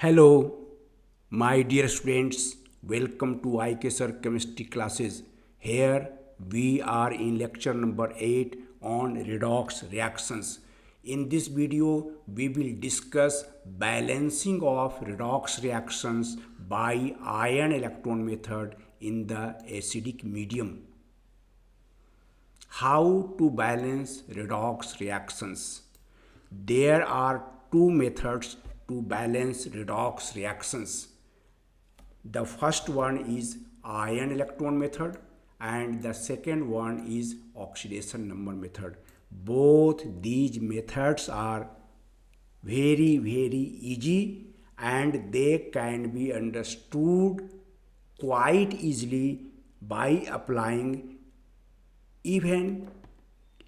Hello, my dear students. Welcome to IK Sir Chemistry classes. Here we are in lecture number 8 on redox reactions. In this video, we will discuss balancing of redox reactions by ion electron method in the acidic medium. How to balance redox reactions? There are two methods to balance redox reactions. The first one is ion electron method and the second one is oxidation number method. Both these methods are very easy and they can be understood quite easily by applying even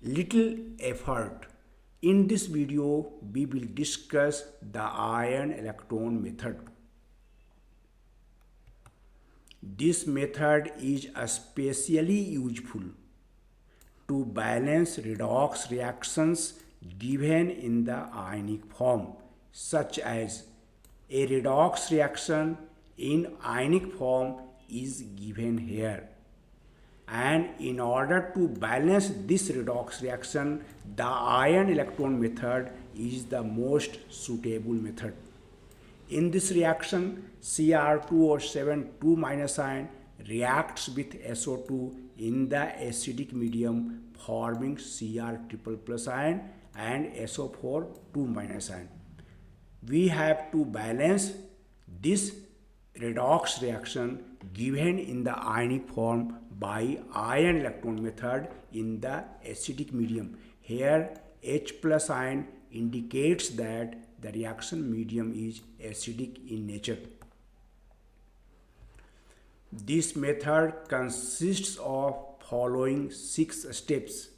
little effort. In this video, we will discuss the ion electron method. This method is especially useful to balance redox reactions given in the ionic form, such as a redox reaction in ionic form is given here. And in order to balance this redox reaction, the ion electron method is the most suitable method. In this reaction, Cr2O7 2- ion reacts with SO2 in the acidic medium, forming Cr++ ion and SO4 2- ion. We have to balance this redox reaction given in the ionic form by ion electron method in the acidic medium. Here H+ ion indicates that the reaction medium is acidic in nature. This method consists of following 6 steps.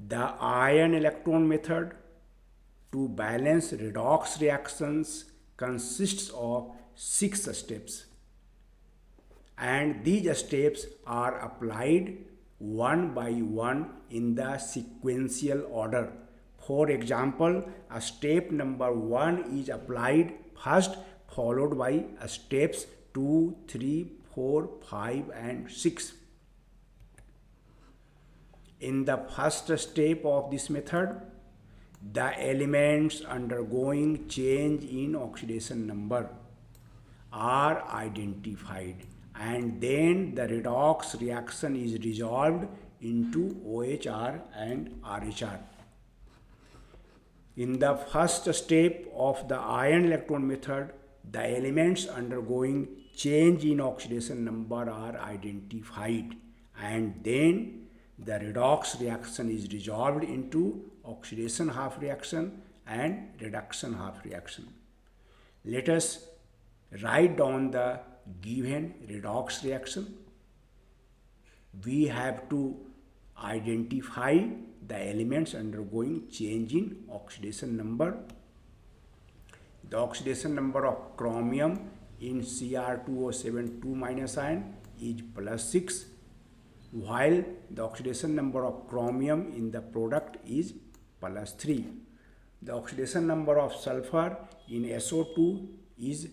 The ion electron method to balance redox reactions consists of 6 steps, and these steps are applied one by one in the sequential order. For example, a step number 1 is applied first, followed by steps 2, 3, 4, 5 and 6. In the first step of this method, the elements undergoing change in oxidation number are identified, and then the redox reaction is resolved into OHR and RHR. In the first step of the ion electron method, the elements undergoing change in oxidation number are identified, and then the redox reaction is resolved into oxidation half reaction and reduction half reaction. Let us write down the given redox reaction. We have to identify the elements undergoing change in oxidation number. The oxidation number of chromium in Cr2O7 2- ion is +6, while the oxidation number of chromium in the product is +3. The oxidation number of sulfur in SO2 is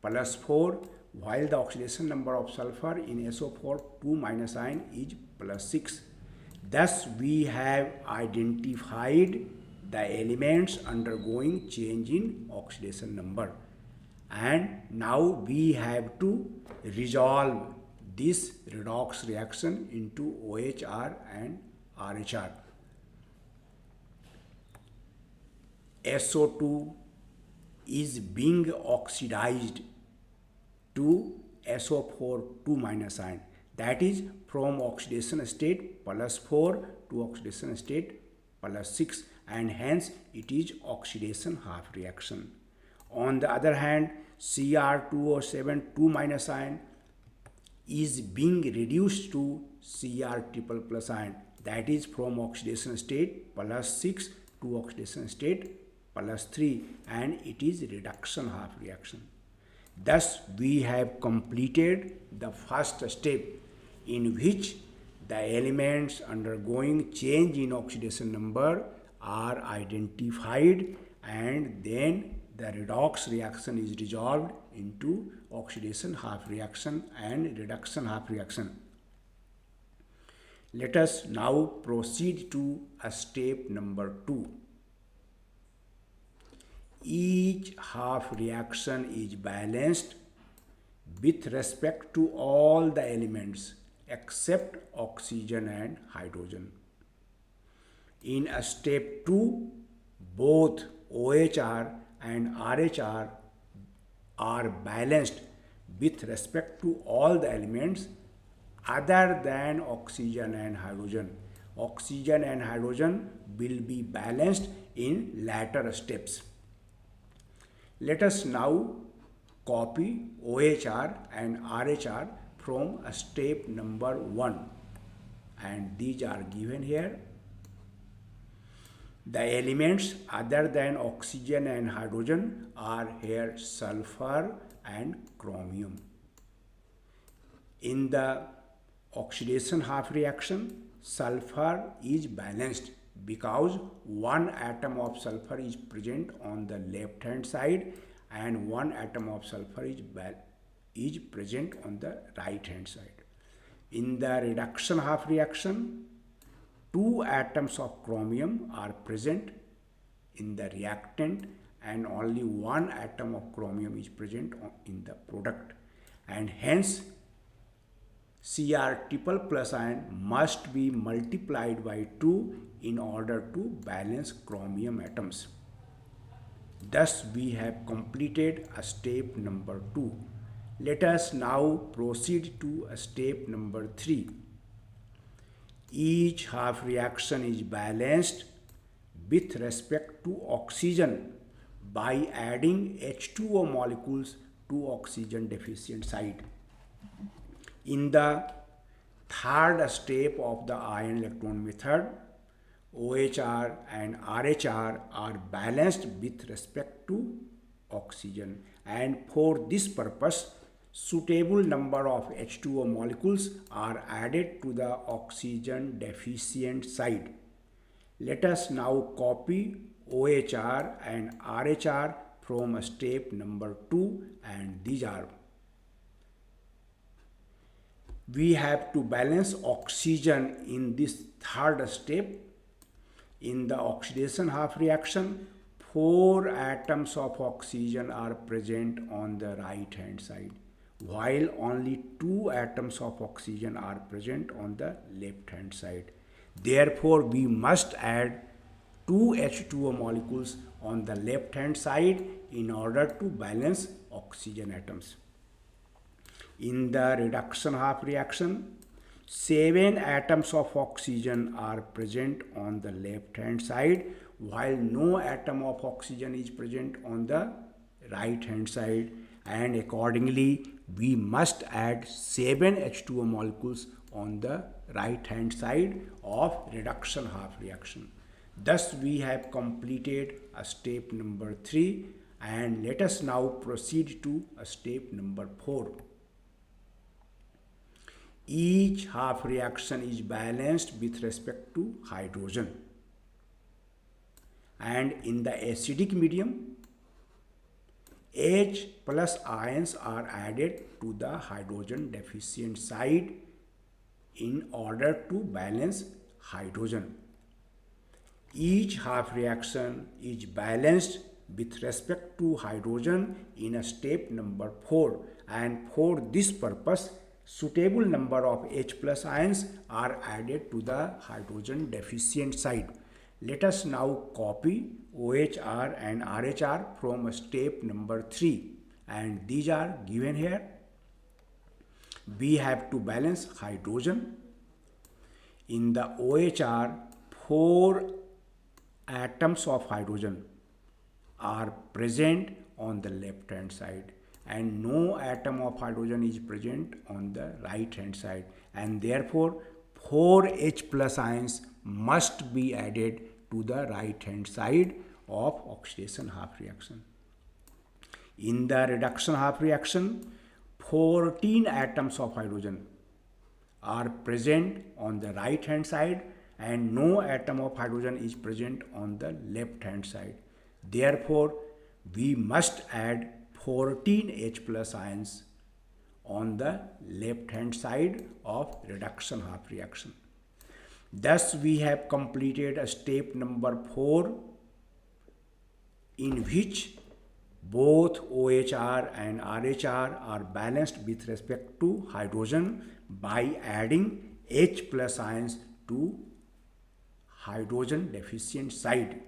+4, while the oxidation number of sulfur in SO4 2- ion is +6. Thus, we have identified the elements undergoing change in oxidation number, and now we have to resolve this redox reaction into OHR and RHR. SO2 is being oxidized to SO4 2- ion, that is from oxidation state +4 to oxidation state +6, and hence it is oxidation half reaction. On the other hand, Cr2O7 2- ion is being reduced to Cr++ ion, that is from oxidation state +6 to oxidation state +3, and it is reduction half reaction. Thus, we have completed the first step, in which the elements undergoing change in oxidation number are identified, and then the redox reaction is resolved into oxidation half reaction and reduction half reaction. Let us now proceed to a step number 2. Each half reaction is balanced with respect to all the elements except oxygen and hydrogen. In a step 2, both OHR and RHR are balanced with respect to all the elements other than oxygen and hydrogen. Oxygen and hydrogen will be balanced in later steps. Let us now copy OHR and RHR from step number 1, and these are given here. The elements other than oxygen and hydrogen are here sulfur and chromium. In the oxidation half reaction, sulfur is balanced because one atom of sulfur is present on the left hand side and one atom of sulfur is present on the right hand side. In the reduction half reaction, 2 atoms of chromium are present in the reactant and only 1 atom of chromium is present in the product, and hence Cr triple plus ion must be multiplied by 2 in order to balance chromium atoms. Thus we have completed a step number 2. Let us now proceed to a step number 3. Each half reaction is balanced with respect to oxygen by adding H2O molecules to oxygen deficient side. In the third step of the ion electron method, OHR and RHR are balanced with respect to oxygen, and for this purpose suitable number of H2O molecules are added to the oxygen deficient side. Let us now copy OHR and RHR from step number 2, and these are: we have to balance oxygen in this third step. In the oxidation half reaction, 4 atoms of oxygen are present on the right hand side, while only 2 atoms of oxygen are present on the left hand side. Therefore, we must add 2 H2O molecules on the left hand side in order to balance oxygen atoms. In the reduction half reaction, 7 atoms of oxygen are present on the left hand side, while no atom of oxygen is present on the right hand side, and accordingly we must add 7 H2O molecules on the right hand side of reduction half reaction. Thus we have completed a step number 3, and let us now proceed to a step number 4. Each half reaction is balanced with respect to hydrogen, and in the acidic medium, H plus ions are added to the hydrogen deficient side in order to balance hydrogen. Each half reaction is balanced with respect to hydrogen in a step number 4, and for this purpose suitable number of H plus ions are added to the hydrogen deficient side. Let us now copy OHR and RHR from step number 3, and these are given here. We have to balance hydrogen. In the OHR, 4 atoms of hydrogen are present on the left hand side, and no atom of hydrogen is present on the right hand side, and therefore 4 H plus ions must be added to the right hand side of oxidation half reaction. In the reduction half reaction, 14 atoms of hydrogen are present on the right hand side, and no atom of hydrogen is present on the left hand side. Therefore, we must add 14 H plus ions on the left hand side of reduction half reaction. Thus we have completed a step number 4 in which both OHR and RHR are balanced with respect to hydrogen by adding H plus ions to hydrogen deficient side.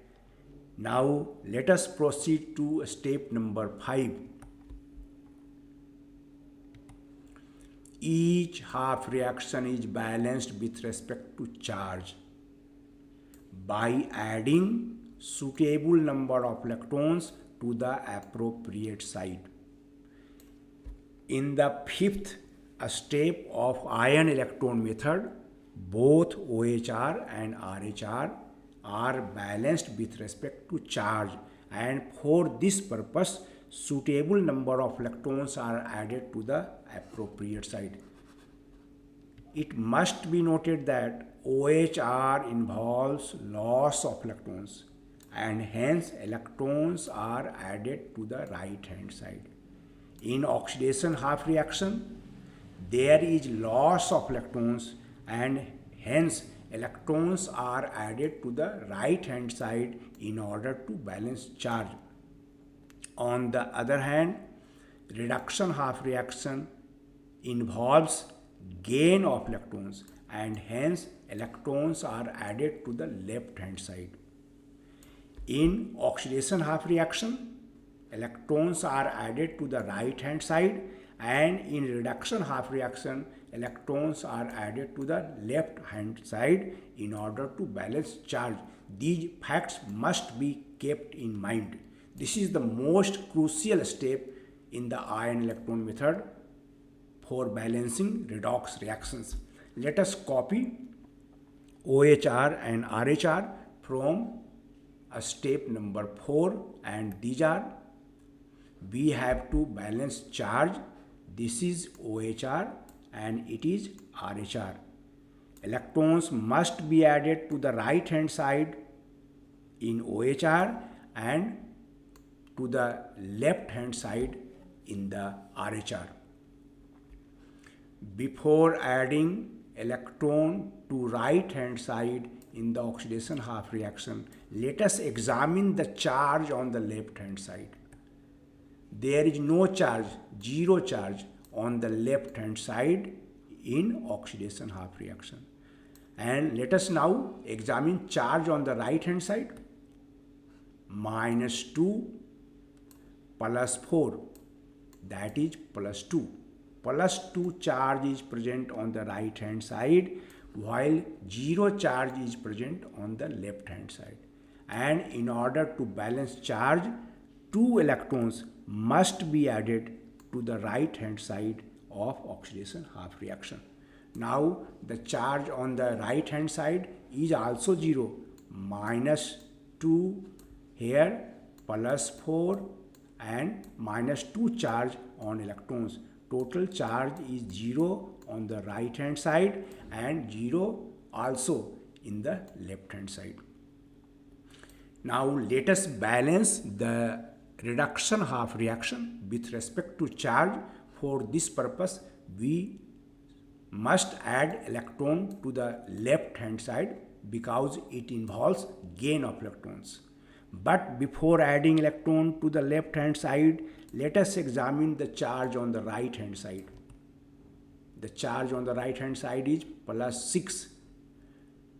Now let us proceed to step number 5. Each half reaction is balanced with respect to charge by adding suitable number of electrons to the appropriate side. In the fifth step of ion electron method, both OHR and RHR are balanced with respect to charge, and for this purpose suitable number of electrons are added to the appropriate side. It must be noted that OHR involves loss of electrons, and hence electrons are added to the right hand side. In oxidation half reaction, there is loss of electrons, and hence electrons are added to the right hand side in order to balance charge. On the other hand, reduction half reaction involves gain of electrons, and hence electrons are added to the left hand side. In oxidation half reaction, electrons are added to the right hand side, and in reduction half reaction, electrons are added to the left hand side in order to balance charge. These facts must be kept in mind. This is the most crucial step in the ion electron method for balancing redox reactions. Let us copy OHR and RHR from step number 4, and these are: we have to balance charge. This is OHR and it is RHR. Electrons must be added to the right hand side in OHR and to the left hand side in the RHR. Before adding electron to right hand side in the oxidation half reaction, let us examine the charge on the left hand side. There is no charge, zero charge on the left hand side in oxidation half reaction. And let us now examine charge on the right hand side. -2 plus 4, that is +2. +2 charge is present on the right hand side, while 0 charge is present on the left hand side. And in order to balance charge, 2 electrons must be added to the right hand side of oxidation half reaction. Now the charge on the right hand side is also 0, -2 here, +4 and -2 charge on electrons. Total charge is 0 on the right hand side and 0 also in the left hand side. Now let us balance the reduction half reaction with respect to charge. For this purpose, we must add electron to the left hand side because it involves gain of electrons. But before adding electron to the left hand side, let us examine the charge on the right hand side. The charge on the right hand side is +6,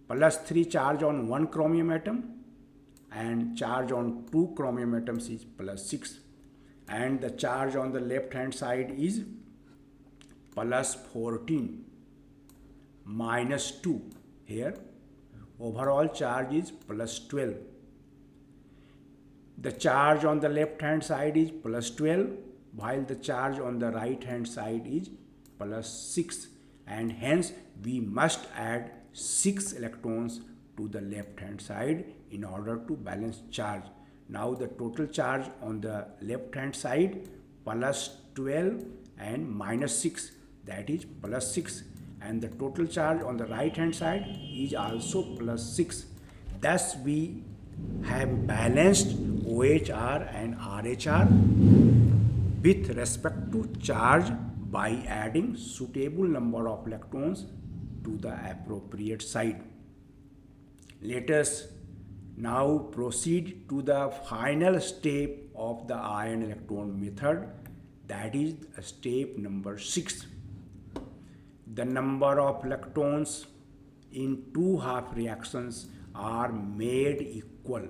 +3 charge on 1 chromium atom, and charge on 2 chromium atoms is +6, and the charge on the left hand side is +14, -2 here. Overall charge is +12. The charge on the left hand side is +12, while the charge on the right hand side is +6, and hence we must add 6 electrons to the left hand side in order to balance charge. Now the total charge on the left hand side +12 and -6, that is +6, and the total charge on the right hand side is also +6. Thus we have balanced OHR and RHR with respect to charge by adding suitable number of electrons to the appropriate side. Let us now proceed to the final step of the ion electron method, that is step number 6. The number of electrons in two half reactions are made equal,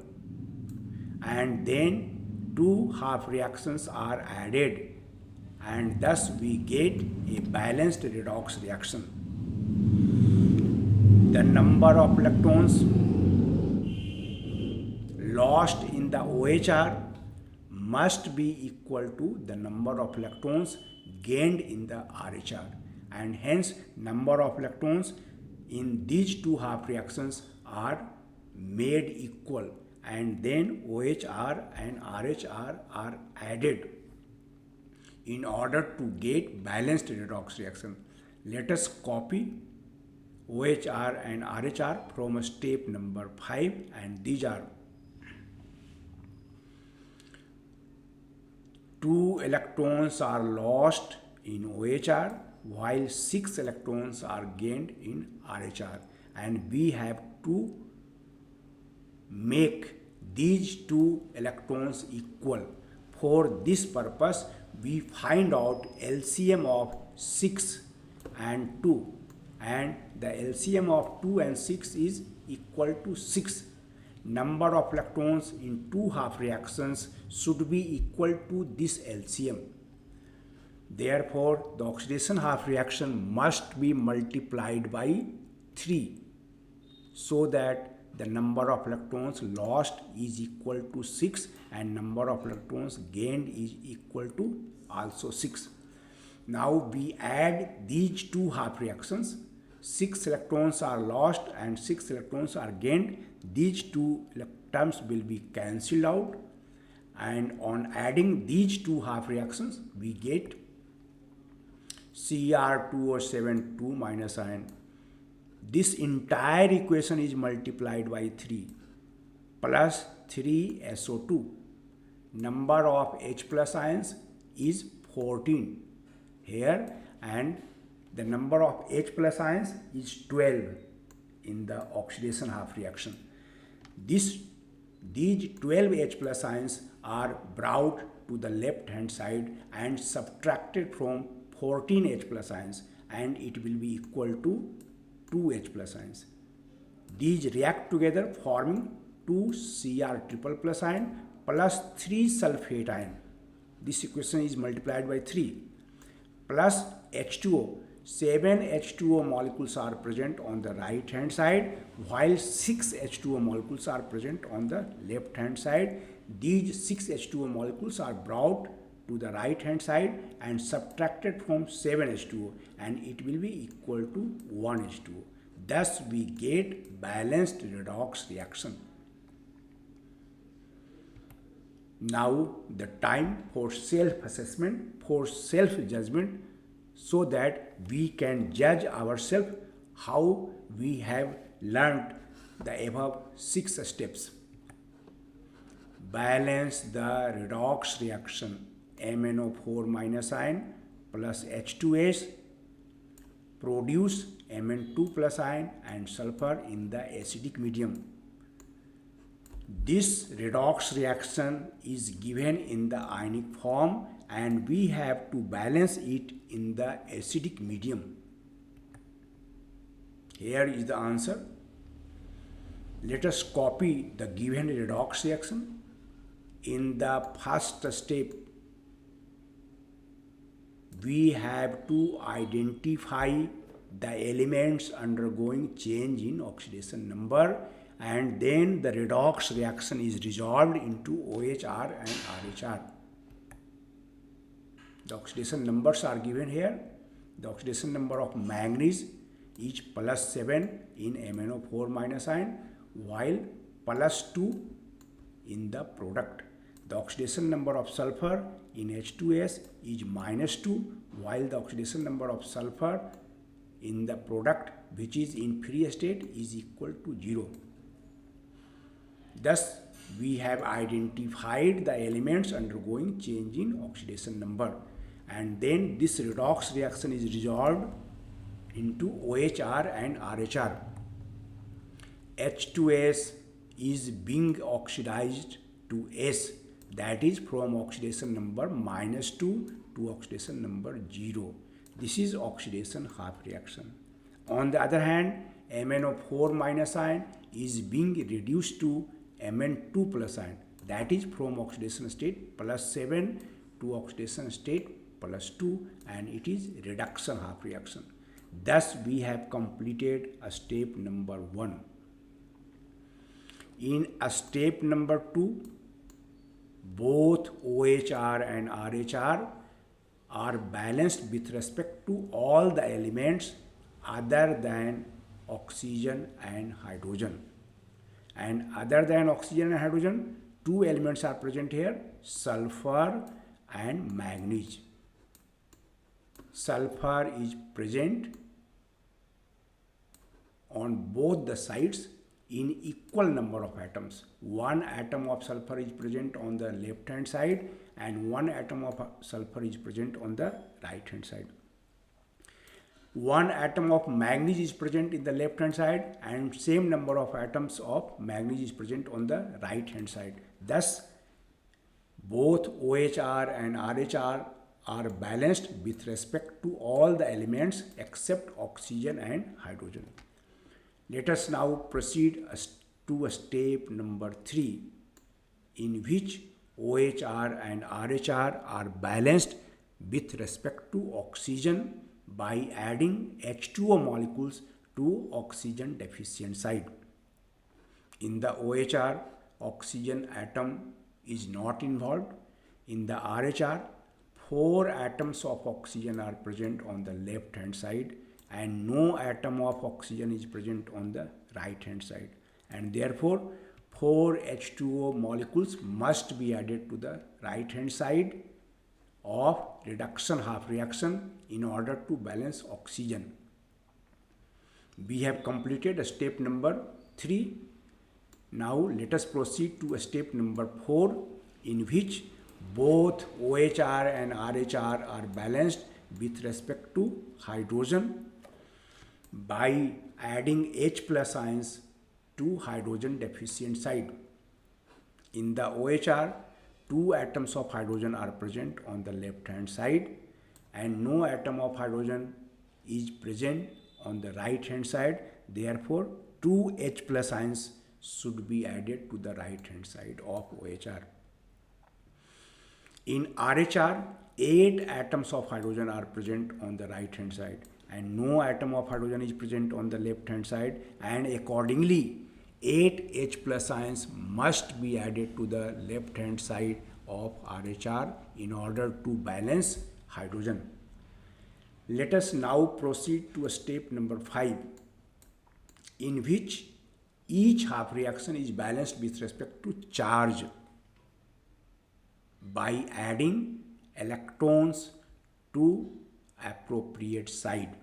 and then two half reactions are added, and thus we get a balanced redox reaction. The number of electrons lost in the OHR must be equal to the number of electrons gained in the RHR, and hence number of electrons in these two half reactions are made equal, and then OHR and RHR are added in order to get balanced redox reaction. Let us copy OHR and RHR from step number 5, and these are 2 electrons are lost in OHR while 6 electrons are gained in RHR, and we have to make these 2 electrons equal. For this purpose, we find out LCM of 6 and 2, and the LCM of 2 and 6 is equal to 6. Number of electrons in two half reactions should be equal to this LCM. Therefore, the oxidation half reaction must be multiplied by 3 so that the number of electrons lost is equal to 6 and number of electrons gained is equal to also 6. Now we add these two half reactions. 6 electrons are lost and 6 electrons are gained. These two terms will be cancelled out, and on adding these two half reactions we get Cr2O7 2 minus ion. This entire equation is multiplied by 3 plus 3SO2. Number of H plus ions is 14 here, and the number of H plus ions is 12 in the oxidation half reaction. These 12 H plus ions are brought to the left hand side and subtracted from 14 H plus ions, and it will be equal to 2 H plus ions. These react together forming 2 Cr triple plus ion plus 3 sulfate ion. This equation is multiplied by 3 plus H2O. 7 H2O molecules are present on the right hand side while 6 H2O molecules are present on the left hand side. These 6 H2O molecules are brought to the right hand side and subtracted from 7 H2O, and it will be equal to 1 H2O. Thus we get balanced redox reaction. Now the time for self-assessment, for self-judgment, so that we can judge ourselves how we have learned the above 6 steps. Balance the redox reaction. MnO4 minus ion plus H2S produce Mn2 plus ion and sulfur in the acidic medium. This redox reaction is given in the ionic form, and we have to balance it in the acidic medium. Here is the answer. Let us copy the given redox reaction. In the first step, we have to identify the elements undergoing change in oxidation number, and then the redox reaction is resolved into OHR and RHR. The oxidation numbers are given here. The oxidation number of manganese is plus 7 in MnO4 minus ion, while plus 2 in the product. The oxidation number of sulfur in H2S is minus 2, while the oxidation number of sulfur in the product, which is in free state, is equal to 0. Thus, we have identified the elements undergoing change in oxidation number, and then this redox reaction is resolved into OHR and RHR. H2S is being oxidized to S, that is from oxidation number -2 to oxidation number 0. This is oxidation half reaction. On the other hand, MnO4 minus ion is being reduced to Mn2 plus ion, that is from oxidation state +7 to oxidation state +2, and it is reduction half reaction. Thus, we have completed a step number 1. In a step number 2, both OHR and RHR are balanced with respect to all the elements other than oxygen and hydrogen. And other than oxygen and hydrogen, two elements are present here, sulfur and manganese. Sulfur is present on both the sides in equal number of atoms. One atom of sulfur is present on the left hand side and one atom of sulfur is present on the right hand side. One atom of manganese is present in the left hand side and same number of atoms of manganese is present on the right hand side. Thus, both OHR and RHR are balanced with respect to all the elements except oxygen and hydrogen. Let us now proceed to a step number 3, in which OHR and RHR are balanced with respect to oxygen by adding H2O molecules to oxygen deficient side. In the OHR, oxygen atom is not involved. In the RHR, 4 atoms of oxygen are present on the left hand side and no atom of oxygen is present on the right hand side, and therefore 4 H2O molecules must be added to the right hand side of reduction half reaction in order to balance oxygen. We have completed step number 3. Now let us proceed to step number 4, in which both OHR and RHR are balanced with respect to hydrogen by adding H plus ions to hydrogen deficient side. In the OHR, 2 atoms of hydrogen are present on the left hand side and no atom of hydrogen is present on the right hand side. Therefore, 2 H plus ions should be added to the right hand side of OHR. In RHR, 8 atoms of hydrogen are present on the right hand side and no atom of hydrogen is present on the left hand side, and accordingly 8 H plus ions must be added to the left hand side of RHR in order to balance hydrogen. Let us now proceed to step number 5, in which each half reaction is balanced with respect to charge by adding electrons to appropriate side.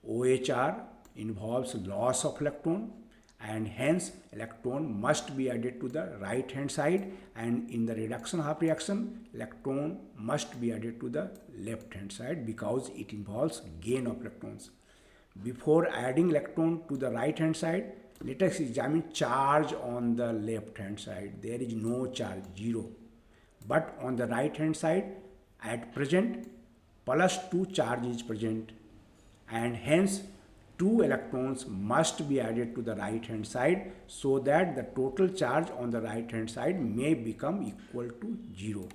OHR involves loss of electron and hence electron must be added to the right hand side, and in the reduction half reaction electron must be added to the left hand side because it involves gain of electrons. Before adding electron to the right hand side, let us examine charge on the left hand side. There is no charge, 0. But on the right hand side at present +2 charge is present, and hence 2 electrons must be added to the right hand side so that the total charge on the right hand side may become equal to 0.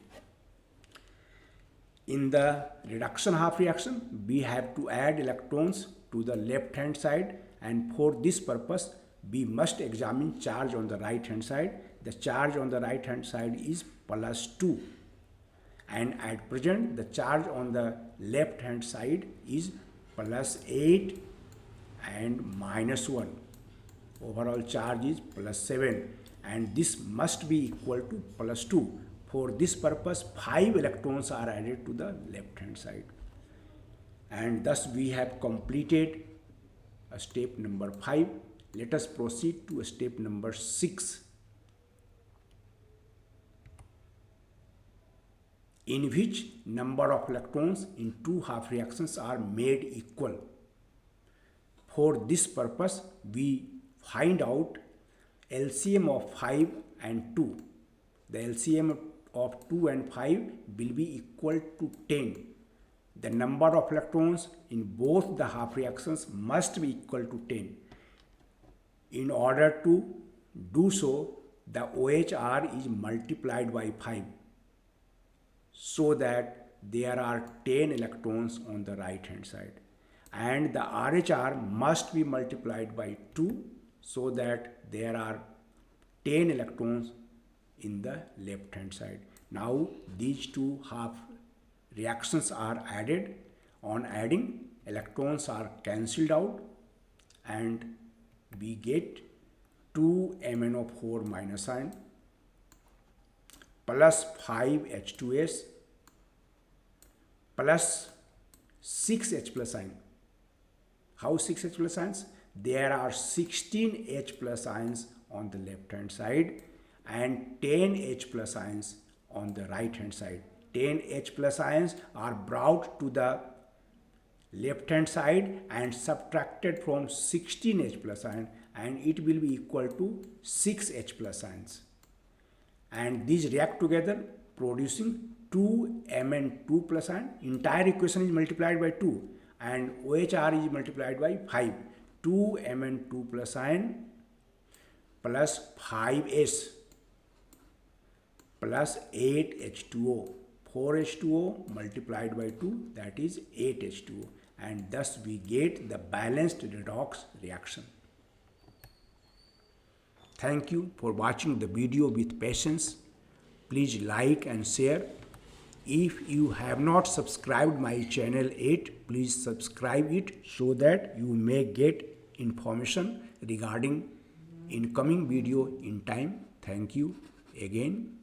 In the reduction half reaction, we have to add electrons to the left hand side, and for this purpose we must examine charge on the right hand side. The charge on the right hand side is +2, and at present the charge on the left hand side is +8 and -1. Overall charge is +7, and this must be equal to +2. For this purpose 5 electrons are added to the left hand side, and thus we have completed step number 5. Let us proceed to step number 6, in which number of electrons in two half reactions are made equal. For this purpose, we find out LCM of 5 and 2. The LCM of 2 and 5 will be equal to 10. The number of electrons in both the half reactions must be equal to 10. In order to do so, the OHR is multiplied by 5 so that there are 10 electrons on the right hand side, and the RHR must be multiplied by 2 so that there are 10 electrons in the left hand side. Now these two half reactions are added. On adding, electrons are cancelled out and we get 2 MnO4 minus ion plus 5 H2S plus 6 H plus ion. How 6 H plus ions? There are 16 H plus ions on the left hand side and 10 H plus ions on the right hand side. 10 H plus ions are brought to the left hand side and subtracted from 16 H plus ion, and it will be equal to 6 H plus ions. And these react together producing 2 Mn2 plus ion. Entire equation is multiplied by 2 and OHR is multiplied by 5. 2 Mn2 plus ion plus 5S plus 8H2O. 4H2O multiplied by 2, that is 8H2O, and thus we get the balanced redox reaction. Thank you for watching the video with patience. Please like and share. If you have not subscribed my channel yet, please subscribe it so that you may get information regarding incoming video in time. Thank you again.